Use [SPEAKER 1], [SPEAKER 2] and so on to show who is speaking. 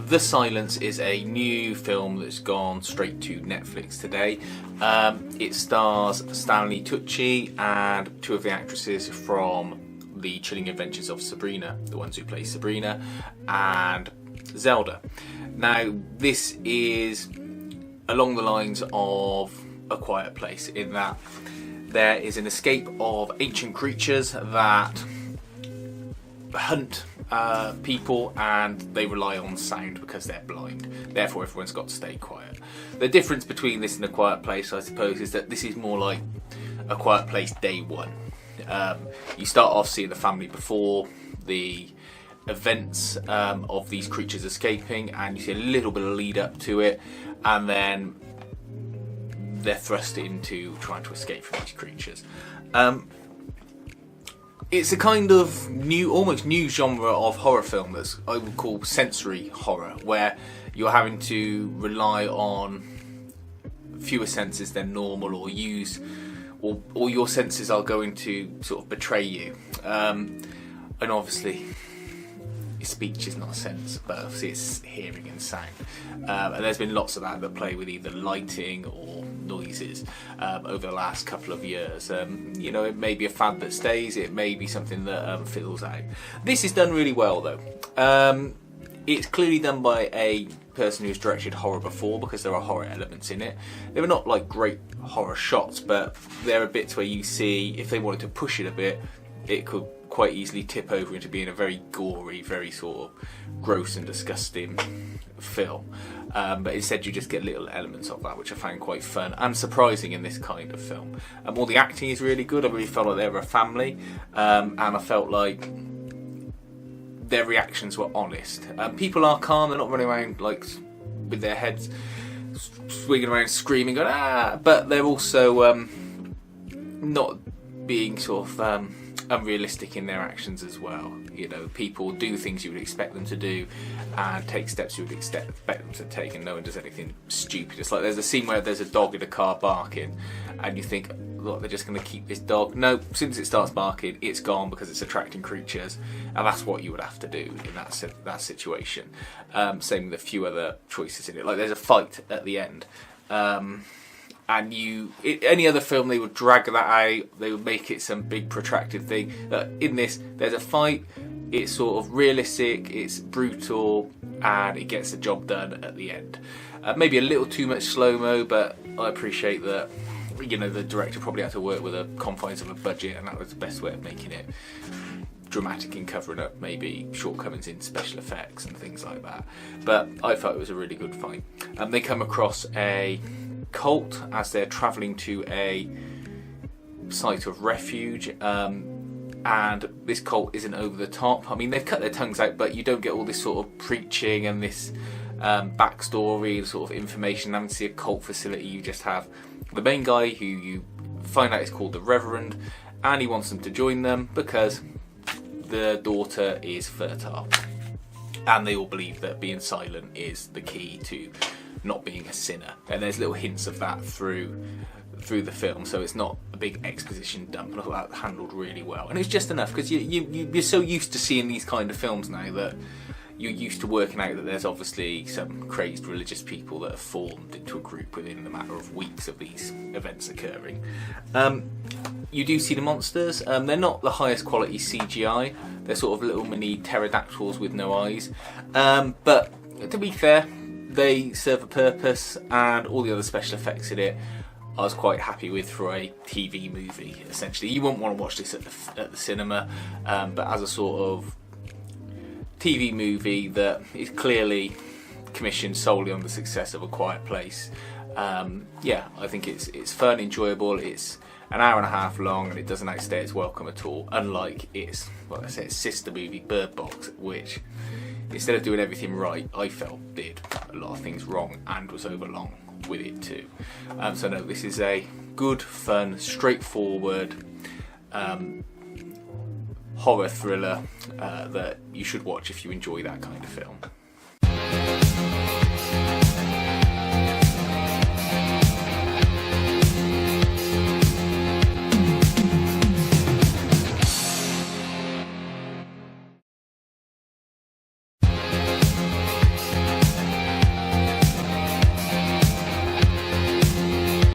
[SPEAKER 1] The Silence is a new film that's gone straight to Netflix today. It stars Stanley Tucci and two of the actresses from The Chilling Adventures of Sabrina, the ones who play Sabrina, and Zelda. Now, this is along the lines of A Quiet Place, in that there is an escape of ancient creatures that hunt people, and they rely on sound because they're blind. Therefore, everyone's got to stay quiet. The difference between this and A Quiet Place, I suppose, is that this is more like A Quiet Place Day One. You start off seeing the family before the events of these creatures escaping, and you see a little bit of lead up to it, and then they're thrust into trying to escape from these creatures. It's a kind of new, almost new genre of horror film that's I would call sensory horror, where you're having to rely on fewer senses than normal, or use, or your senses are going to sort of betray you. And obviously, speech is not a sense, but obviously it's hearing and sound. And there's been lots of that play with either lighting or noises over the last couple of years. You know, it may be a fad that stays, it may be something that fizzles out. This is done really well though. It's clearly done by a person who's directed horror before, because there are horror elements in it. They were not like great horror shots, but there are bits where you see, if they wanted to push it a bit, it could quite easily tip over into being a very gory, very sort of gross and disgusting film. But instead you just get little elements of that, which I found quite fun and surprising in this kind of film. All the acting is really good. I really felt like they were a family, and I felt like their reactions were honest. People are calm, they're not running around like with their heads swinging around screaming going ah, but they're also not being sort of unrealistic in their actions as well. You know, people do things you would expect them to do and take steps you would expect them to take, and no one does anything stupid. It's like there's a scene where there's a dog in a car barking and you think, look, they're just going to keep this dog. No, as soon as it starts barking, it's gone because it's attracting creatures, and that's what you would have to do in that situation. Same with a few other choices in it. Like there's a fight at the end. And any other film, they would drag that out, they would make it some big protracted thing. In this, there's a fight, it's sort of realistic, it's brutal, and it gets the job done at the end. Maybe a little too much slow-mo, but I appreciate that, you know, the director probably had to work with the confines of a budget, and that was the best way of making it dramatic and covering up maybe shortcomings in special effects and things like that. But I thought it was a really good fight. They come across a cult as they're travelling to a site of refuge, and this cult isn't over the top. I mean, they've cut their tongues out, but you don't get all this sort of preaching and this backstory sort of information. Having to see a cult facility, you just have the main guy who you find out is called the Reverend, and he wants them to join them because the daughter is fertile, and they all believe that being silent is the key to not being a sinner. And there's little hints of that through the film, so it's not a big exposition dump, and all that handled really well. And it's just enough, because you're so used to seeing these kind of films now that you're used to working out that there's obviously some crazed religious people that have formed into a group within the matter of weeks of these events occurring. You do see the monsters. They're not the highest quality CGI. They're sort of little mini pterodactyls with no eyes. But to be fair, they serve a purpose, and all the other special effects in it I was quite happy with for a TV movie. Essentially, you wouldn't want to watch this at the cinema, but as a sort of TV movie that is clearly commissioned solely on the success of A Quiet Place, yeah, I think it's fun, enjoyable. It's an hour and a half long, and it doesn't outstay its welcome at all. Unlike its, well, I say, its sister movie Bird Box, which instead of doing everything right, I felt did a lot of things wrong and was overlong with it too. So no, this is a good, fun, straightforward horror thriller that you should watch if you enjoy that kind of film.